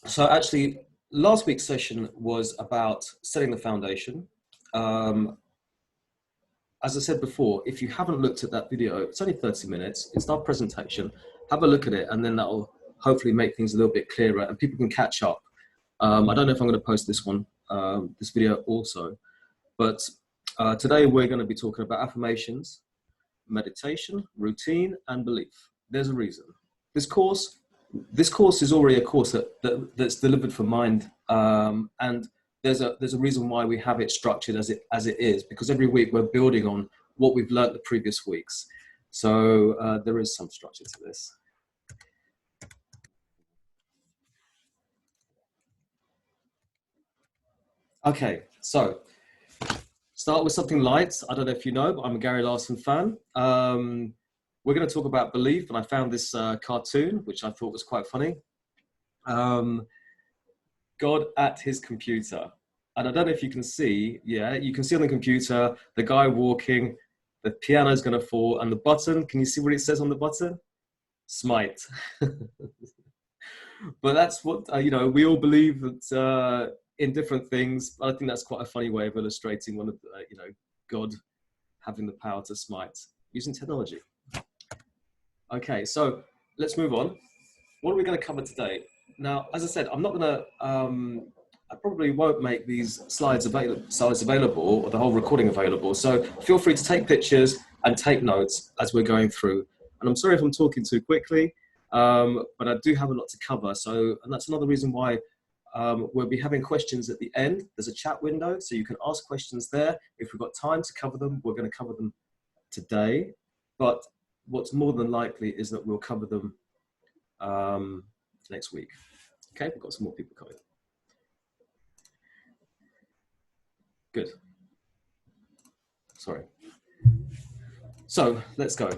So actually, last week's session was about setting the foundation. As I said before, if you haven't looked at that video, it's only 30 minutes. It's our presentation. Have a look at it, and then that'll hopefully make things a little bit clearer and people can catch up. I don't know if I'm going to post this one, this video also, but today we're going to be talking about affirmations, meditation, routine, and belief. There's a reason. This course is already a course that's delivered for mind, and there's a reason why we have it structured as it is, because every week we're building on what we've learned the previous weeks. So there is some structure to this. Okay, so start with something light. I don't know if you know, but I'm a Gary Larson fan. We're going to talk about belief, and I found this cartoon, which I thought was quite funny. God at his computer. And I don't know if you can see, yeah, you can see on the computer, the guy walking, the piano's going to fall, and the button, can you see what it says on the button? Smite. But that's what, we all believe that in different things. I think that's quite a funny way of illustrating one of the, God having the power to smite using technology. Okay, so let's move on. What are we going to cover today? Now, as I said, I'm not going to, I probably won't make these slides available or the whole recording available. So feel free to take pictures and take notes as we're going through. And I'm sorry if I'm talking too quickly, but I do have a lot to cover. And that's another reason why we'll be having questions at the end. There's a chat window, so you can ask questions there. If we've got time to cover them, we're going to cover them today. But what's more than likely is that we'll cover them next week. Okay, we've got some more people coming. Good. Sorry. So let's go.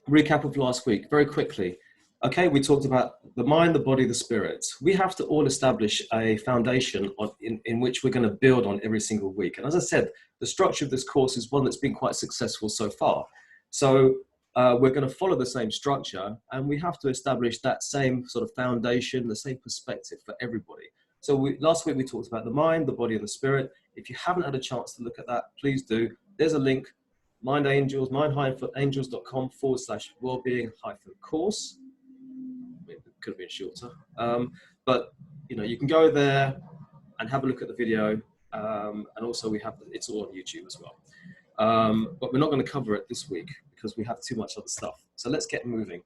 Recap of last week, very quickly. Okay, we talked about the mind, the body, the spirit. We have to all establish a foundation in which we're going to build on every single week. And as I said, the structure of this course is one that's been quite successful so far. So we're going to follow the same structure, and we have to establish that same sort of foundation, the same perspective for everybody. So last week we talked about the mind, the body, and the spirit. If you haven't had a chance to look at that, please do. There's a link, mind-angels.com/wellbeing-course. It could have been shorter. But you can go there and have a look at the video. And also it's all on YouTube as well. But we're not going to cover it this week because we have too much other stuff. So let's get moving.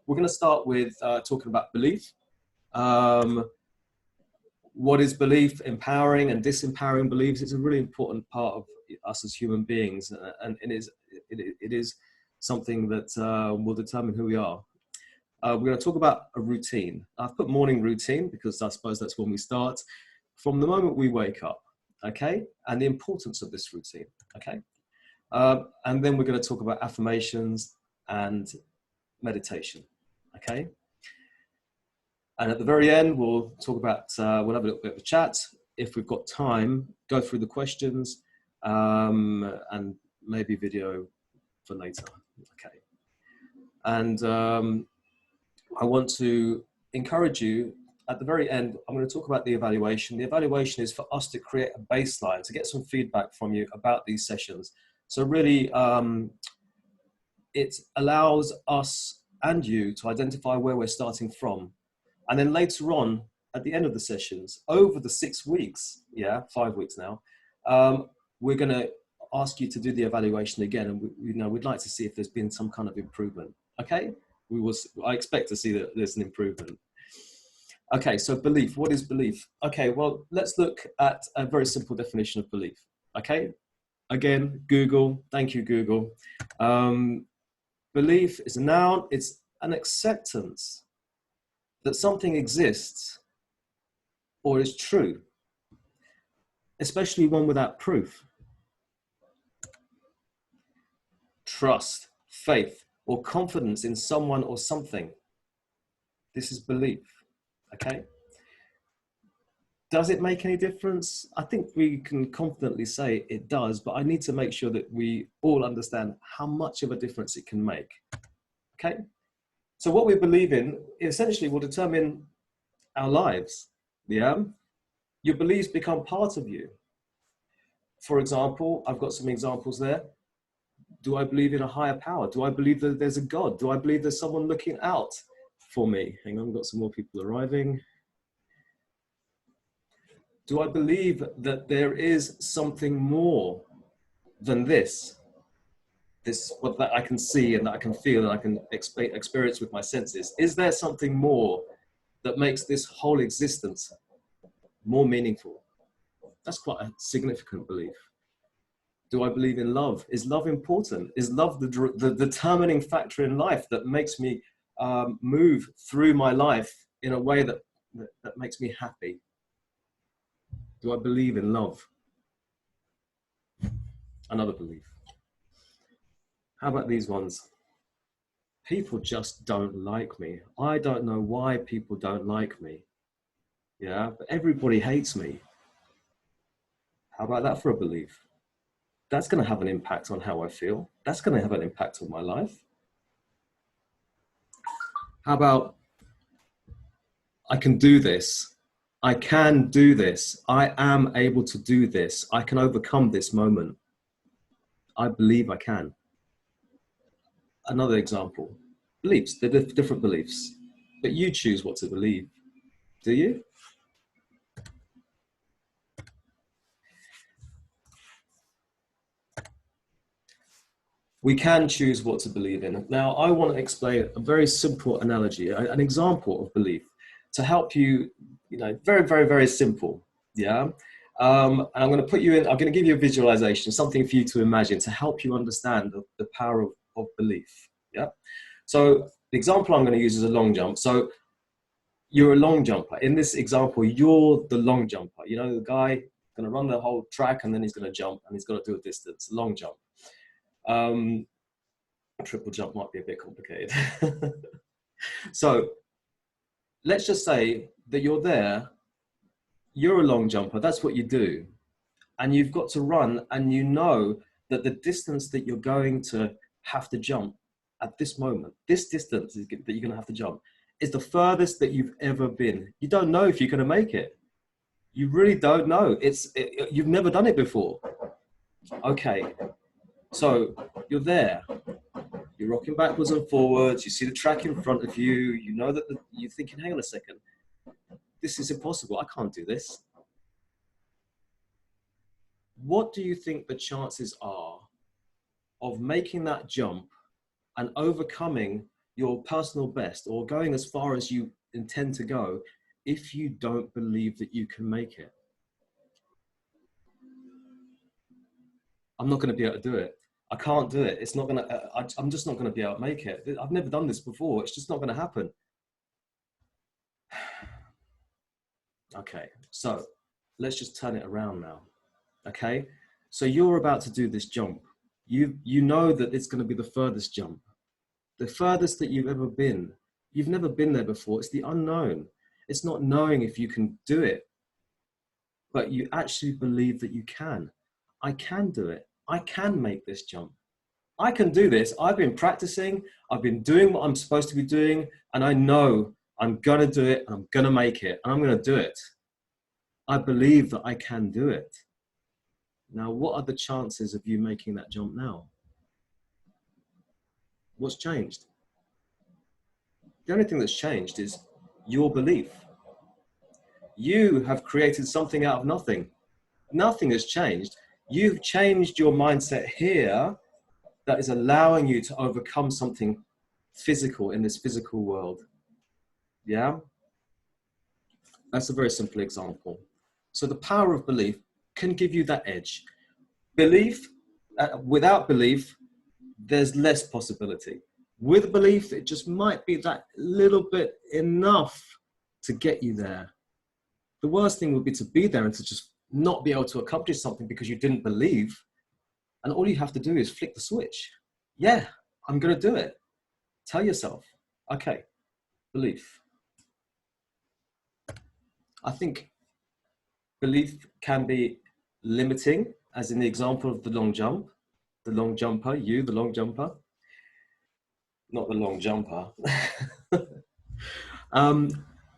We're going to start with talking about belief. What is belief? Empowering and disempowering beliefs. It's a really important part of us as human beings, and it is something that will determine who we are. We're going to talk about a routine. I've put morning routine because I suppose that's when we start from the moment we wake up, okay? And the importance of this routine, okay? And then we're going to talk about affirmations and meditation, okay? And at the very end, we'll talk about, we'll have a little bit of a chat. If we've got time, go through the questions and maybe video for later, okay? And I want to encourage you at the very end. I'm going to talk about the evaluation. The evaluation is for us to create a baseline, to get some feedback from you about these sessions. So really, it allows us and you to identify where we're starting from. And then later on, at the end of the sessions, over the 6 weeks, 5 weeks now, we're going to ask you to do the evaluation again. And we'd like to see if there's been some kind of improvement. Okay? I expect to see that there's an improvement. Okay, so belief. What is belief? Okay, well, let's look at a very simple definition of belief. Okay? Again, Google. Thank you, Google. Belief is a noun. It's an acceptance that something exists or is true, especially one without proof. Trust, faith, or confidence in someone or something. This is belief, okay? Does it make any difference? I think we can confidently say it does, but I need to make sure that we all understand how much of a difference it can make, okay? So what we believe in essentially will determine our lives. Yeah. Your beliefs become part of you. For example, I've got some examples there. Do I believe in a higher power? Do I believe that there's a God? Do I believe there's someone looking out for me? Hang on, we've got some more people arriving. Do I believe that there is something more than this what that I can see and that I can feel and I can experience with my senses? Is there something more that makes this whole existence more meaningful? That's quite a significant belief. Do I believe in love? Is love important? Is love the determining factor in life that makes me move through my life in a way that makes me happy? Do I believe in love? Another belief. How about these ones? People just don't like me. I don't know why people don't like me. Yeah, but everybody hates me. How about that for a belief? That's going to have an impact on how I feel. That's going to have an impact on my life. How about, I can do this. I can do this. I am able to do this. I can overcome this moment. I believe I can. Another example, beliefs. They're different beliefs, but you choose what to believe. Do you? We can choose what to believe in. Now, I want to explain a very simple analogy, an example of belief to help you, very, very, very simple. Yeah. And I'm going to put you in, I'm going to give you a visualization, something for you to imagine to help you understand the power of belief. Yeah. So the example I'm going to use is a long jump. So you're a long jumper. In this example, you're the long jumper. You know, the guy going to run the whole track and then he's going to jump and he's got to do a distance, long jump. Triple jump might be a bit complicated. So let's just say that you're there, you're a long jumper, that's what you do. And you've got to run and you know that the distance that you're going to have to jump at this moment, this distance that you're going to have to jump is the furthest that you've ever been. You don't know if you're going to make it. You really don't know. You've never done it before. Okay, so you're there. You're rocking backwards and forwards. You see the track in front of you. You know that you're thinking, hang on a second. This is impossible. I can't do this. What do you think the chances are of making that jump and overcoming your personal best or going as far as you intend to go if you don't believe that you can make it? I'm not going to be able to do it. I can't do it. It's not going to, I'm just not going to be able to make it. I've never done this before. It's just not going to happen. Okay, so let's just turn it around now. Okay, so you're about to do this jump. You know that it's going to be the furthest jump, the furthest that you've ever been. You've never been there before. It's the unknown. It's not knowing if you can do it, but you actually believe that you can. I can do it. I can make this jump. I can do this. I've been practicing. I've been doing what I'm supposed to be doing. And I know I'm going to do it. I'm going to make it. And I'm going to do it. I believe that I can do it. Now, what are the chances of you making that jump now? What's changed? The only thing that's changed is your belief. You have created something out of nothing. Nothing has changed. You've changed your mindset here that is allowing you to overcome something physical in this physical world. Yeah? That's a very simple example. So the power of belief can give you that edge. Belief, without belief, there's less possibility. With belief, it just might be that little bit enough to get you there. The worst thing would be to be there and to just not be able to accomplish something because you didn't believe. And all you have to do is flick the switch. Yeah, I'm going to do it. Tell yourself, okay, belief. I think belief can be limiting, as in the example of the long jump, the long jumper, you, the long jumper, not the long jumper.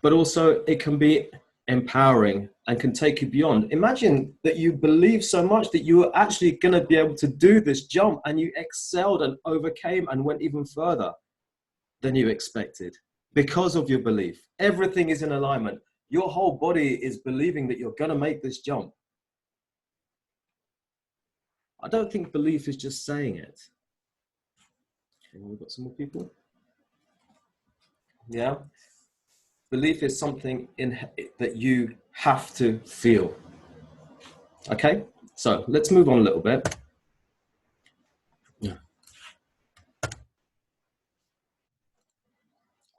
but also it can be empowering and can take you beyond. Imagine that you believe so much that you were actually going to be able to do this jump, and you excelled and overcame and went even further than you expected because of your belief. Everything is in alignment. Your whole body is believing that you're going to make this jump. I don't think belief is just saying it. Okay, we've got some more people. Yeah. Belief is something that you have to feel. Okay, so let's move on a little bit. Yeah.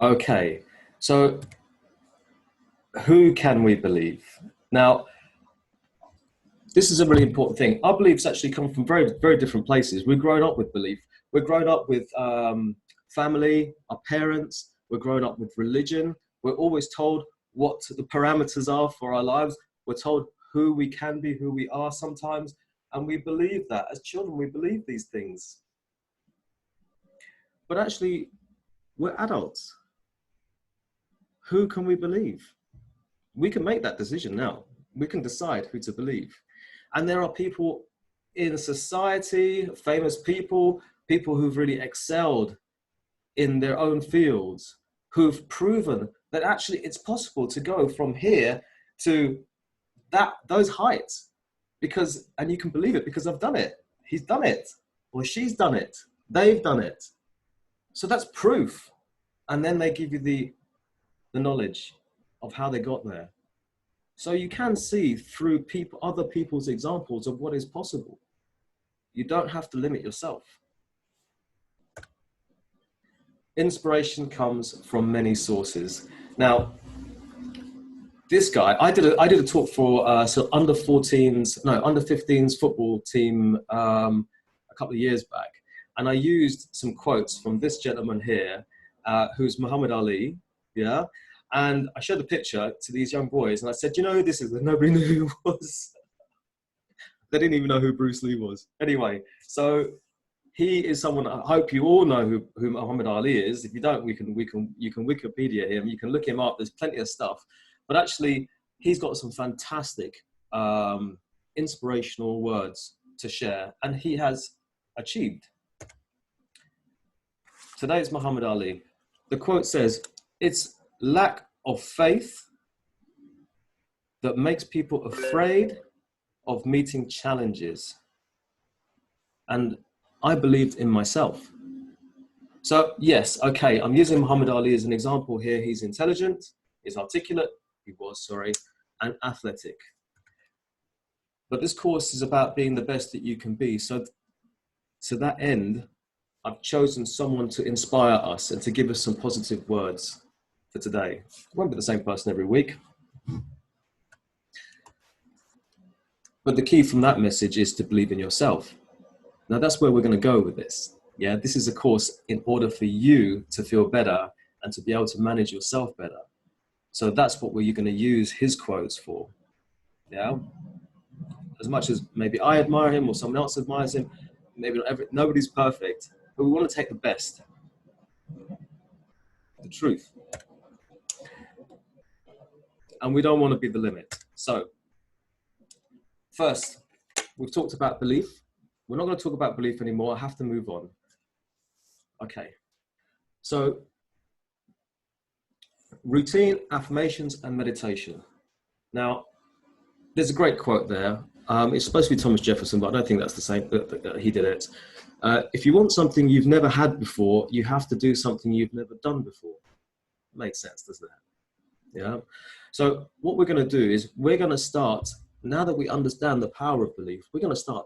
Okay, so who can we believe? Now, this is a really important thing. Our beliefs actually come from very, very different places. We're grown up with belief. We're grown up with family, our parents. We're grown up with religion. We're always told what the parameters are for our lives. We're told who we can be, who we are sometimes. And we believe that. As children, we believe these things. But actually, we're adults. Who can we believe? We can make that decision now. We can decide who to believe. And there are people in society, famous people, people who've really excelled in their own fields, who've proven that actually it's possible to go from here to those heights. And you can believe it because I've done it. He's done it, or she's done it. They've done it. So that's proof. And then they give you the knowledge of how they got there. So you can see through other people's examples of what is possible. You don't have to limit yourself. Inspiration comes from many sources. Now, this guy, I did a talk for under 15s football team a couple of years back, and I used some quotes from this gentleman here, who's Muhammad Ali, yeah. And I showed the picture to these young boys, and I said, "You know who this is?" And nobody knew who it was. They didn't even know who Bruce Lee was. Anyway, so he is someone. I hope you all know who Muhammad Ali is. If you don't, you can Wikipedia him. You can look him up. There's plenty of stuff. But actually, he's got some fantastic, inspirational words to share, and he has achieved. Today's Muhammad Ali. The quote says, "It's lack of faith that makes people afraid of meeting challenges." And I believed in myself. So yes, okay, I'm using Muhammad Ali as an example here. He's intelligent, he's articulate, and athletic. But this course is about being the best that you can be. So to that end, I've chosen someone to inspire us and to give us some positive words for today. I won't be the same person every week. But the key from that message is to believe in yourself. Now that's where we're going to go with this. Yeah, this is a course in order for you to feel better and to be able to manage yourself better. So that's what we're going to use his quotes for. Yeah. As much as maybe I admire him or someone else admires him, maybe nobody's perfect, but we want to take the best, the truth. And we don't want to be the limit. So first, we've talked about belief. We're not going to talk about belief anymore. I have to move on. Okay. So routine, affirmations, and meditation. Now, there's a great quote there. It's supposed to be Thomas Jefferson, but I don't think that's the same. He did it. If you want something you've never had before, you have to do something you've never done before. Makes sense, doesn't it? Yeah. So what we're going to do is we're going to start, now that we understand the power of belief, we're going to start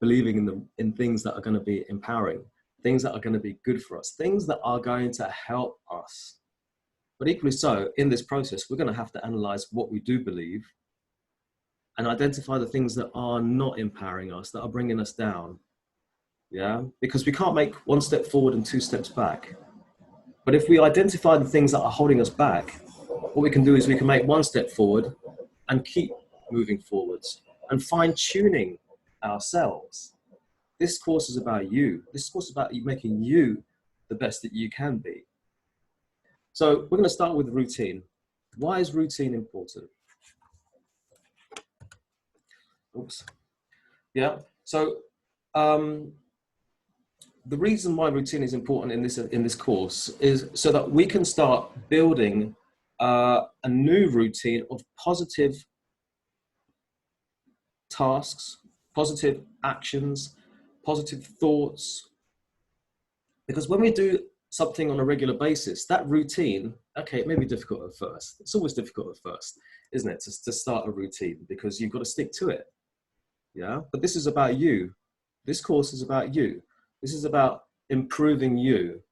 believing in things that are going to be empowering, things that are going to be good for us, things that are going to help us. But equally so, in this process, we're going to have to analyze what we do believe and identify the things that are not empowering us, that are bringing us down. Yeah, because we can't make one step forward and two steps back. But if we identify the things that are holding us back, what we can do is we can make one step forward and keep moving forwards and fine-tuning ourselves. This course is about you. This course is about you making you the best that you can be. So we're going to start with routine. Why is routine important? Oops. Yeah. So the reason why routine is important in this course is so that we can start building a new routine of positive tasks, positive actions, positive thoughts. Because when we do something on a regular basis, that routine, okay, it may be difficult at first. It's always difficult at first, isn't it, to start a routine, because you've got to stick to it. Yeah. But this is about you. This course is about you. This is about improving you.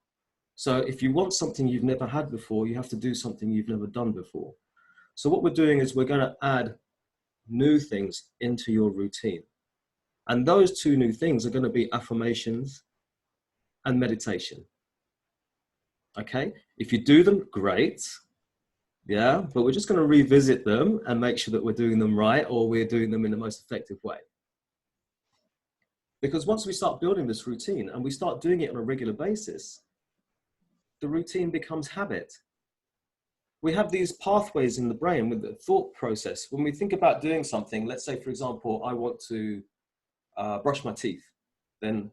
So if you want something you've never had before, you have to do something you've never done before. So what we're doing is we're going to add new things into your routine. And those two new things are going to be affirmations and meditation. Okay? If you do them, great. Yeah, but we're just going to revisit them and make sure that we're doing them right, or we're doing them in the most effective way. Because once we start building this routine and we start doing it on a regular basis, the routine becomes habit. We have these pathways in the brain with the thought process. When we think about doing something, let's say, for example, I want to brush my teeth, then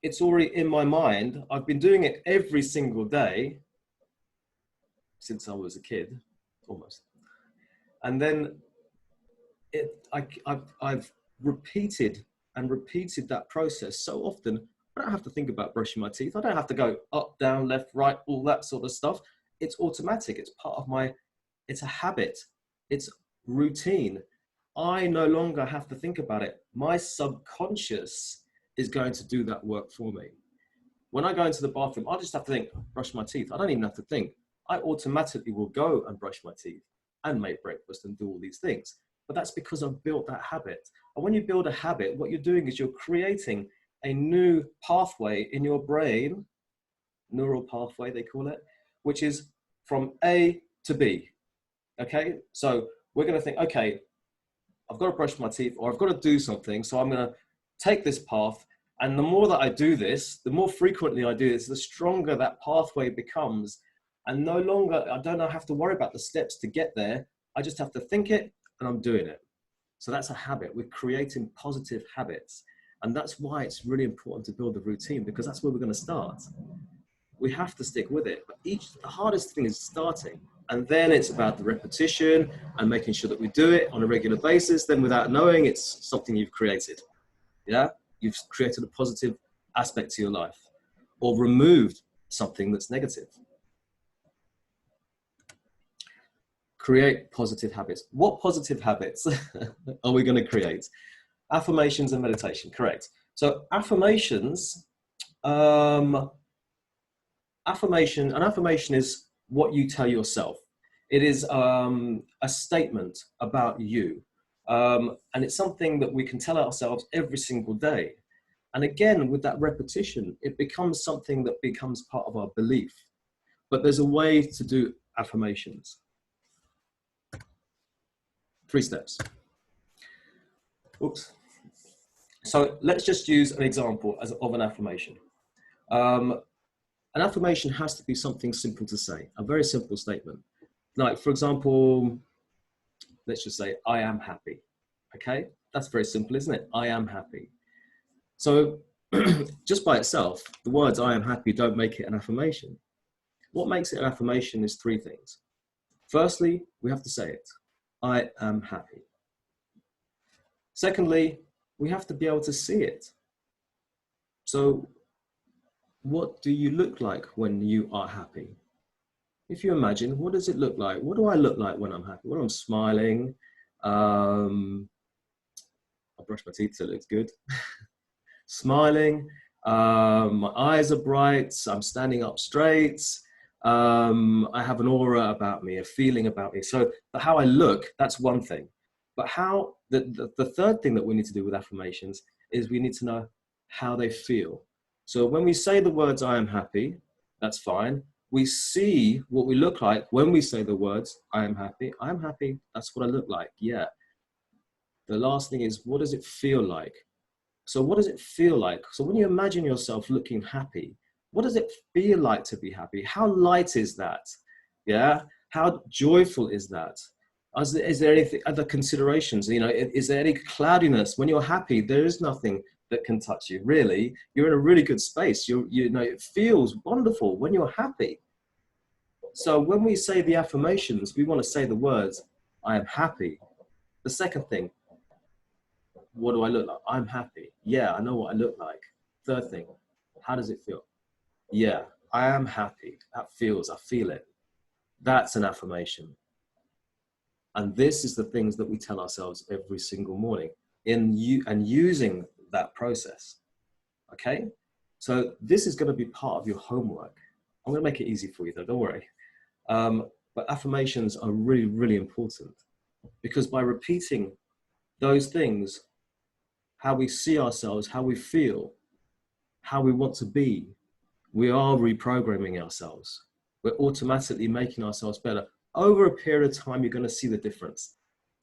it's already in my mind. I've been doing it every single day since I was a kid, almost. And then I've repeated and repeated that process so often, I don't have to think about brushing my teeth. I don't have to go up, down, left, right, all that sort of stuff. It's automatic. It's part of it's a habit. It's routine. I no longer have to think about it. My subconscious is going to do that work for me. When I go into the bathroom, I just have to think, brush my teeth. I don't even have to think. I automatically will go and brush my teeth and make breakfast and do all these things. But that's because I've built that habit. And when you build a habit, what you're doing is you're creating a new pathway in your brain, neural pathway they call it, which is from A to B. Okay, so we're going to think, okay, I've got to brush my teeth, or I've got to do something, so I'm going to take this path. And the more that I do this, the more frequently I do this, the stronger that pathway becomes. And no longer, I don't have to worry about the steps to get there. I just have to think it and I'm doing it. So that's a habit. We're creating positive habits. And that's why it's really important to build a routine, because that's where we're going to start. We have to stick with it. But the hardest thing is starting. And then it's about the repetition and making sure that we do it on a regular basis. Then without knowing, it's something you've created. Yeah? You've created a positive aspect to your life, or removed something that's negative. Create positive habits. What positive habits are we going to create? Affirmations and meditation, correct. So affirmations, an affirmation is what you tell yourself. It is a statement about you. And it's something that we can tell ourselves every single day. And again, with that repetition, it becomes something that becomes part of our belief. But there's a way to do affirmations. 3 steps. Oops. So let's just use an example of an affirmation. An affirmation has to be something simple to say, a very simple statement. Like, for example, let's just say, I am happy. Okay, that's very simple, isn't it? I am happy. So just by itself, the words I am happy don't make it an affirmation. What makes it an affirmation is 3 things. Firstly, we have to say it. I am happy. Secondly, we have to be able to see it. So what do you look like when you are happy? If you imagine, what does it look like? What do I look like when I'm happy? When I'm smiling, I brush my teeth so it looks good. Smiling, my eyes are bright, I'm standing up straight, I have an aura about me, a feeling about me. So how I look, that's one thing. But how the third thing that we need to do with affirmations is we need to know how they feel. So when we say the words I am happy, that's fine. We see what we look like when we say the words I am happy, that's what I look like, yeah. The last thing is, what does it feel like? So what does it feel like? So when you imagine yourself looking happy, What does it feel like to be happy? How light is that? Yeah. How joyful is that? Is there anything, other considerations? You know, is there any cloudiness? When you're happy, there is nothing that can touch you, really. You're in a really good space. You know, it feels wonderful when you're happy. So when we say the affirmations, we want to say the words, I am happy. The second thing, what do I look like? I'm happy. Yeah, I know what I look like. Third thing, how does it feel? Yeah, I am happy. I feel it. That's an affirmation. And this is the things that we tell ourselves every single morning and using that process. Okay? So this is going to be part of your homework. I'm going to make it easy for you though, don't worry. But affirmations are really, really important, because by repeating those things, how we see ourselves, how we feel, how we want to be, we are reprogramming ourselves. We're automatically making ourselves better. Over a period of time, you're going to see the difference.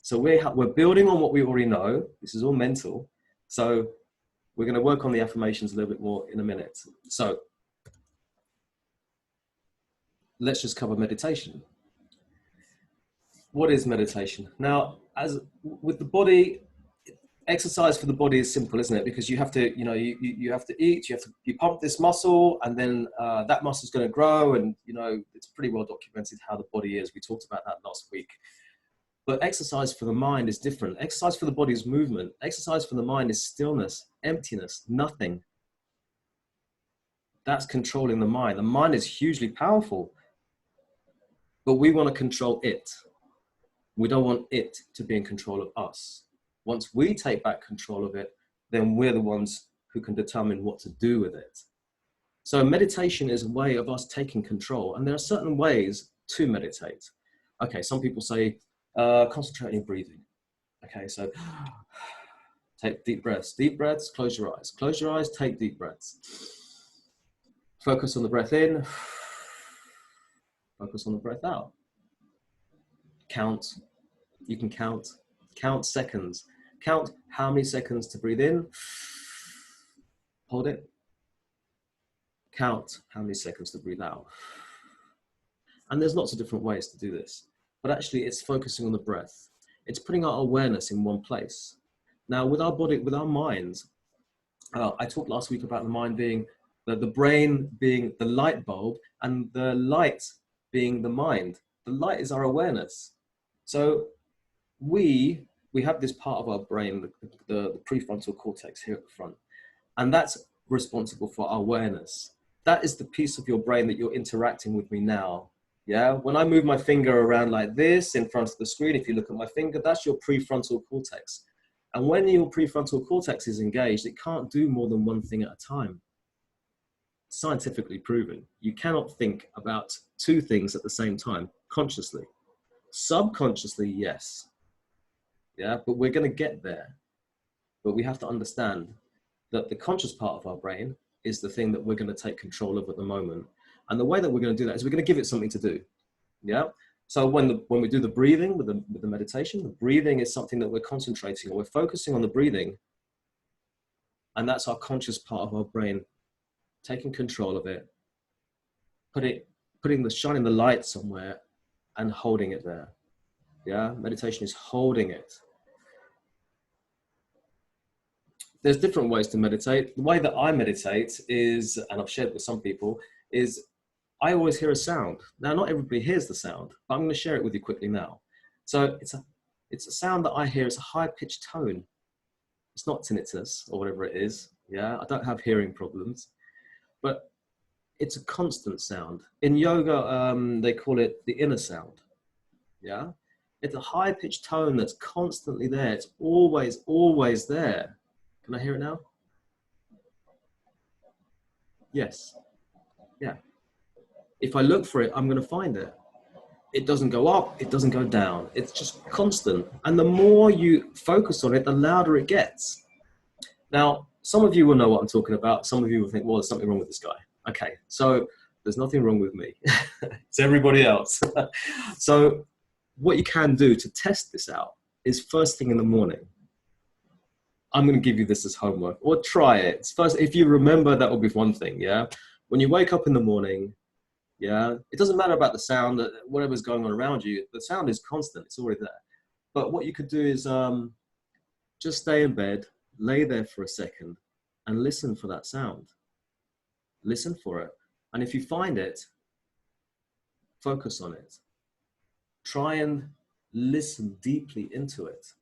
So we're building on what we already know. This is all mental. So we're going to work on the affirmations a little bit more in a minute. So let's just cover meditation. What is meditation? Now, as with the body, exercise for the body is simple, isn't it? Because you have to, you have to eat, you pump this muscle, and then that muscle is going to grow, and it's pretty well documented how the body is. We talked about that last week. But exercise for the mind is different. Exercise for the body is movement. Exercise for the mind is stillness, emptiness, nothing. That's controlling the mind. The mind is hugely powerful, but we want to control it. We don't want it to be in control of us. Once we take back control of it, then we're the ones who can determine what to do with it. So meditation is a way of us taking control. And there are certain ways to meditate. Okay, some people say, concentrate on your breathing. Okay, so take deep breaths, close your eyes, take deep breaths. Focus on the breath in, focus on the breath out. Count, you can count seconds. Count how many seconds to breathe in, hold it. Count how many seconds to breathe out. And there's lots of different ways to do this, but actually it's focusing on the breath. It's putting our awareness in one place. Now with our body, with our minds, I talked last week about the mind being, the brain being the light bulb, and the light being the mind. The light is our awareness. So we have this part of our brain, the prefrontal cortex here at the front, and that's responsible for our awareness. That is the piece of your brain that you're interacting with me now. Yeah, when I move my finger around like this in front of the screen, if you look at my finger, that's your prefrontal cortex. And when your prefrontal cortex is engaged, it can't do more than one thing at a time. Scientifically proven. You cannot think about two things at the same time consciously. Subconsciously, yes. Yeah, but we're going to get there. But we have to understand that the conscious part of our brain is the thing that we're going to take control of at the moment. And the way that we're going to do that is we're going to give it something to do. Yeah. So when we do the breathing with the meditation, the breathing is something that we're concentrating on. We're focusing on the breathing. And that's our conscious part of our brain, taking control of it, shining the light somewhere and holding it there. Yeah. Meditation is holding it. There's different ways to meditate. The way that I meditate is, and I've shared with some people, is I always hear a sound. Now, not everybody hears the sound, but I'm going to share it with you quickly now. So it's a sound that I hear. It's a high-pitched tone. It's not tinnitus or whatever it is. Yeah, I don't have hearing problems, but it's a constant sound. In yoga, they call it the inner sound. Yeah, it's a high-pitched tone that's constantly there. It's always, always there. Can I hear it now? Yes. Yeah. If I look for it, I'm going to find it. It doesn't go up, it doesn't go down. It's just constant. And the more you focus on it, the louder it gets. Now, some of you will know what I'm talking about. Some of you will think, well, there's something wrong with this guy. Okay, so there's nothing wrong with me. It's everybody else. So what you can do to test this out is first thing in the morning. I'm going to give you this as homework, or try it. First, if you remember, that will be one thing, yeah? When you wake up in the morning, yeah, it doesn't matter about the sound, whatever's going on around you. The sound is constant. It's already there. But what you could do is just stay in bed, lay there for a second, and listen for that sound. Listen for it. And if you find it, focus on it. Try and listen deeply into it.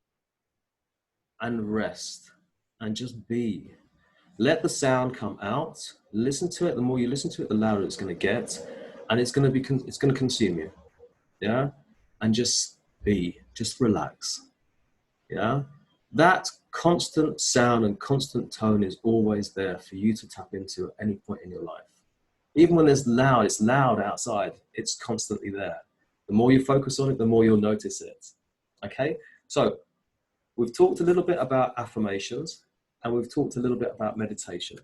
And rest. And just be. Let the sound come out. Listen to it. The more you listen to it, the louder it's going to get. And it's going to consume you. Yeah? And just be. Just relax. Yeah? That constant sound and constant tone is always there for you to tap into at any point in your life. Even when it's loud outside, it's constantly there. The more you focus on it, the more you'll notice it. Okay? So we've talked a little bit about affirmations, and we've talked a little bit about meditation.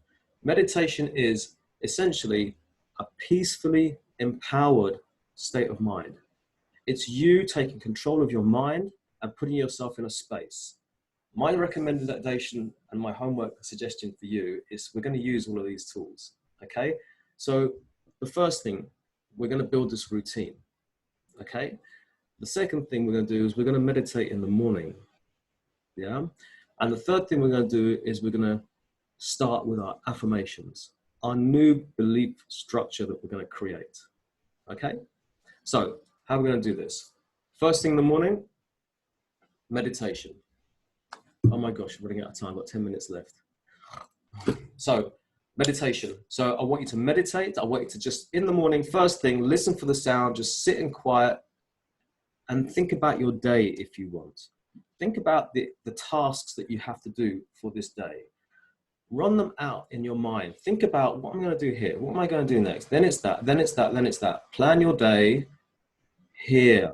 Meditation is essentially a peacefully empowered state of mind. It's you taking control of your mind and putting yourself in a space. My recommendation and my homework suggestion for you is we're going to use all of these tools, okay? So the first thing, we're going to build this routine, okay? The second thing we're going to do is we're going to meditate in the morning, yeah? And the third thing we're going to do is we're going to start with our affirmations, our new belief structure that we're going to create, okay? So how are we going to do this? First thing in the morning, meditation. Oh my gosh, I'm running out of time. I've got 10 minutes left. So, meditation. So I want you to meditate. I want you to just, in the morning, first thing, listen for the sound. Just sit in quiet and think about your day if you want. Think about the tasks that you have to do for this day. Run them out in your mind. Think about what I'm going to do here. What am I going to do next? Then it's that, then it's that, then it's that. Plan your day here.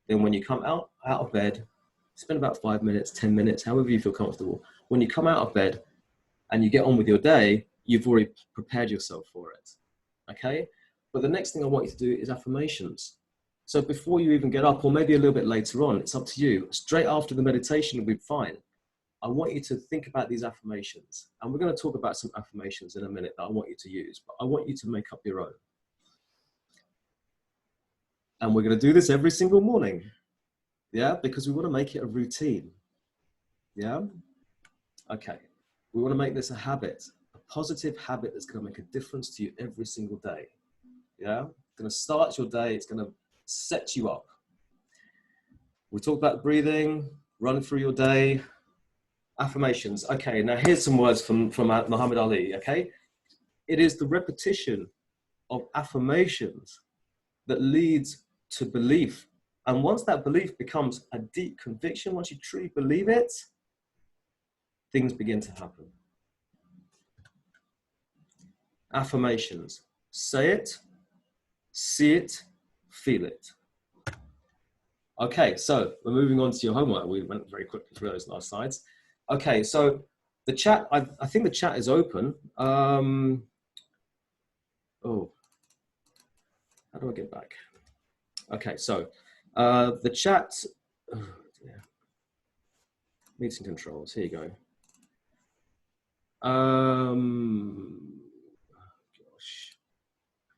Then when you come out of bed, spend about 5 minutes, 10 minutes, however you feel comfortable. When you come out of bed and you get on with your day, you've already prepared yourself for it, okay? But the next thing I want you to do is affirmations. So before you even get up, or maybe a little bit later on, it's up to you. Straight after the meditation will be fine. I want you to think about these affirmations. And we're going to talk about some affirmations in a minute that I want you to use, but I want you to make up your own. And we're going to do this every single morning. Yeah, because we want to make it a routine. Yeah? Okay. We want to make this a habit, a positive habit that's going to make a difference to you every single day. Yeah? It's going to start your day. It's going to set you up. We talked about breathing, running through your day, affirmations. Okay, now here's some words from Muhammad Ali, okay? It is the repetition of affirmations that leads to belief. And once that belief becomes a deep conviction, once you truly believe it, things begin to happen. Affirmations. Say it, see it, feel it. Okay, so we're moving on to your homework. We went very quickly through those last slides. Okay, so the chat, I think the chat is open. Oh, how do I get back? Okay, so the chat, oh dear. Meeting controls, here you go. Gosh.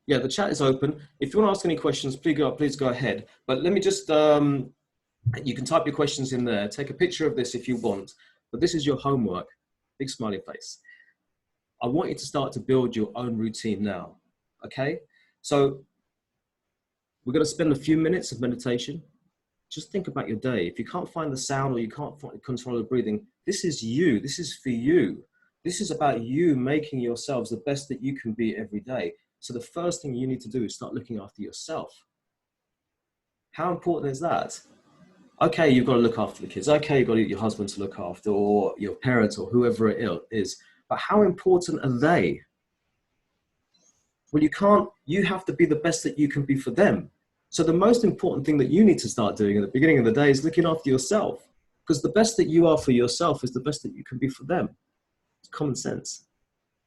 Yeah, the chat is open. If you want to ask any questions, please go ahead. But let me just, you can type your questions in there. Take a picture of this if you want. But this is your homework. Big smiley face. I want you to start to build your own routine now. Okay? So we're going to spend a few minutes of meditation. Just think about your day. If you can't find the sound or you can't control the breathing, this is you. This is for you. This is about you making yourselves the best that you can be every day. So the first thing you need to do is start looking after yourself. How important is that? Okay, you've got to look after the kids. Okay, you've got your husband to look after, or your parents, or whoever it is. But how important are they? Well, you have to be the best that you can be for them. So the most important thing that you need to start doing at the beginning of the day is looking after yourself. Because the best that you are for yourself is the best that you can be for them. It's common sense.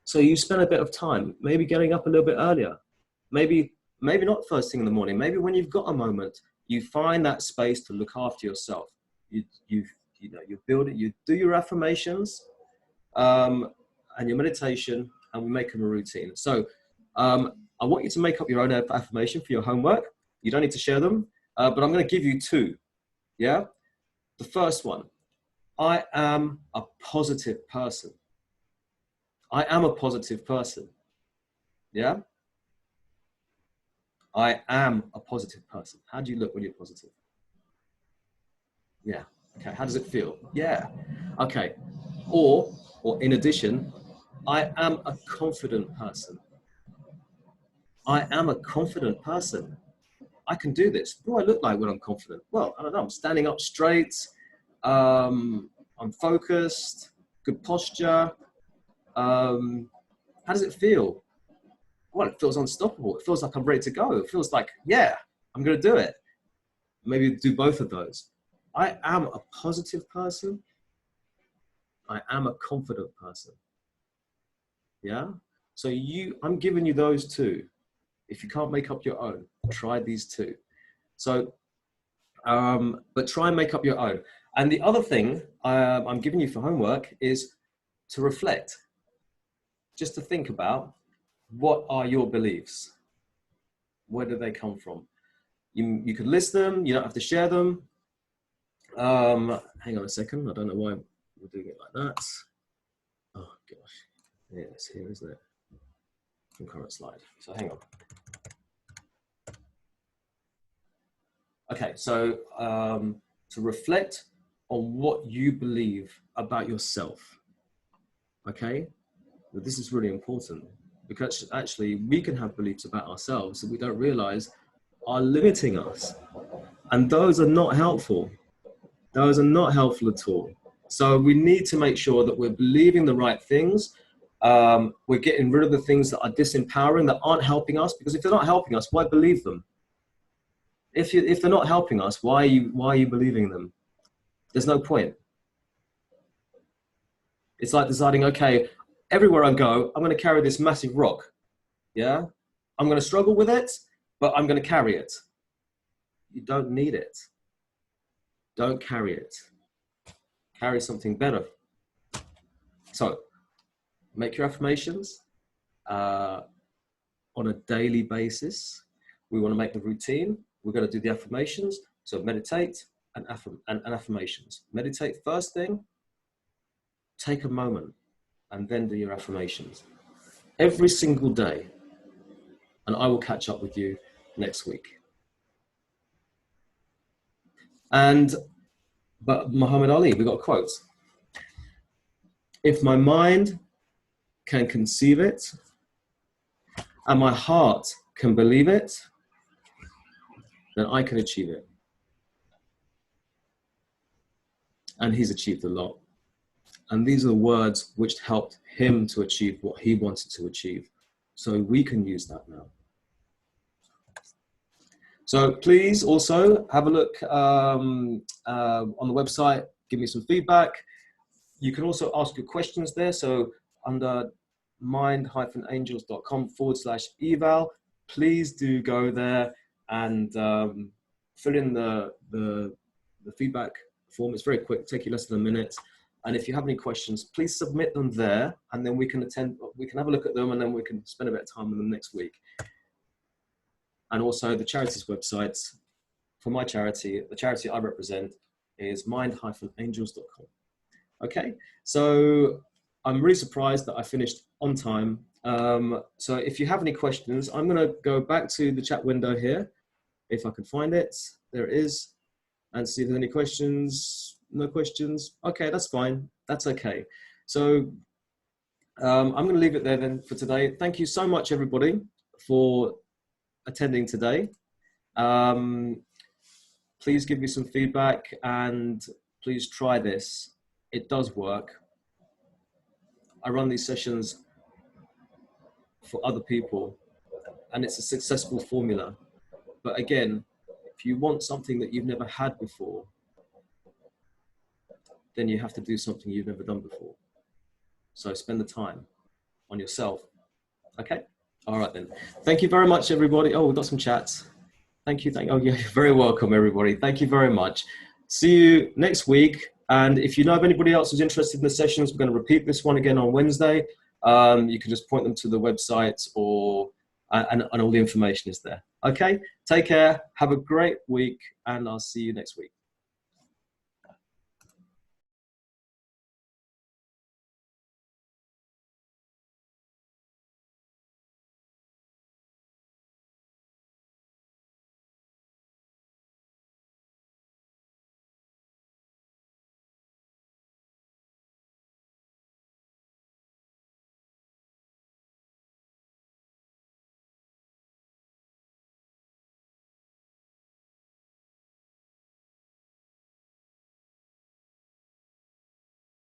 So you spend a bit of time, maybe getting up a little bit earlier. Maybe not first thing in the morning. Maybe when you've got a moment, you find that space to look after yourself. You build it, you do your affirmations and your meditation, and we make them a routine. So I want you to make up your own affirmation for your homework. You don't need to share them, but I'm going to give you two. Yeah. The first one, I am a positive person. I am a positive person. Yeah. I am a positive person. How do you look when you're positive? Yeah. Okay. How does it feel? Yeah. Okay. Or in addition, I am a confident person. I am a confident person. I can do this. What do I look like when I'm confident? Well, I don't know. I'm standing up straight. I'm focused. Good posture. How does it feel? Well, it feels unstoppable. It feels like I'm ready to go. It feels like, yeah, I'm going to do it. Maybe do both of those. I am a positive person. I am a confident person. Yeah. So I'm giving you those two. If you can't make up your own, try these two. So, but try and make up your own. And the other thing I'm giving you for homework is to reflect, just to think about, what are your beliefs? Where do they come from? You could list them. You don't have to share them. Hang on a second. I don't know why we're doing it like that. Oh gosh, yeah, it's here, isn't it? Concurrent slide. So hang on. Okay, so to reflect on what you believe about yourself. Okay, but this is really important, because actually we can have beliefs about ourselves that we don't realize are limiting us, and those are not helpful. Those are not helpful at all. So we need to make sure that we're believing the right things. We're getting rid of the things that are disempowering, that aren't helping us, because if they're not helping us, why believe them? If they're not helping us, why are you believing them? There's no point. It's like deciding, okay, everywhere I go, I'm going to carry this massive rock. Yeah, I'm going to struggle with it, but I'm going to carry it. You don't need it. Don't carry it. Carry something better. So make your affirmations on a daily basis. We want to make the routine. We're going to do the affirmations. So meditate and affirmations. Meditate first thing. Take a moment and then do your affirmations every single day. And I will catch up with you next week. But Muhammad Ali, we got a quote. If my mind can conceive it and my heart can believe it, then I can achieve it. And he's achieved a lot. And these are the words which helped him to achieve what he wanted to achieve. So we can use that now. So please also have a look on the website, give me some feedback. You can also ask your questions there. So under mind-angels.com/eval, please do go there and fill in the feedback form. It's very quick, take you less than a minute. And if you have any questions, please submit them there, and then we can have a look at them, and then we can spend a bit of time with them next week. And also the charity's website for my charity, the charity I represent, is mind-angels.com. Okay, so I'm really surprised that I finished on time. So if you have any questions, I'm going to go back to the chat window here, if I can find it. There it is, and see if there's any questions. No questions. Okay, that's fine. That's okay. So I'm going to leave it there then for today. Thank you so much, everybody, for attending today. Please give me some feedback, and please try this. It does work. I run these sessions for other people, and it's a successful formula. But again, if you want something that you've never had before, then you have to do something you've never done before. So spend the time on yourself. Okay? All right then. Thank you very much, everybody. Oh, we've got some chats. Thank you. Oh, yeah, you're very welcome, everybody. Thank you very much. See you next week. And if you know of anybody else who's interested in the sessions, we're going to repeat this one again on Wednesday. you can just point them to the website, or and all the information is there. Okay, take care, have a great week, and I'll see you next week.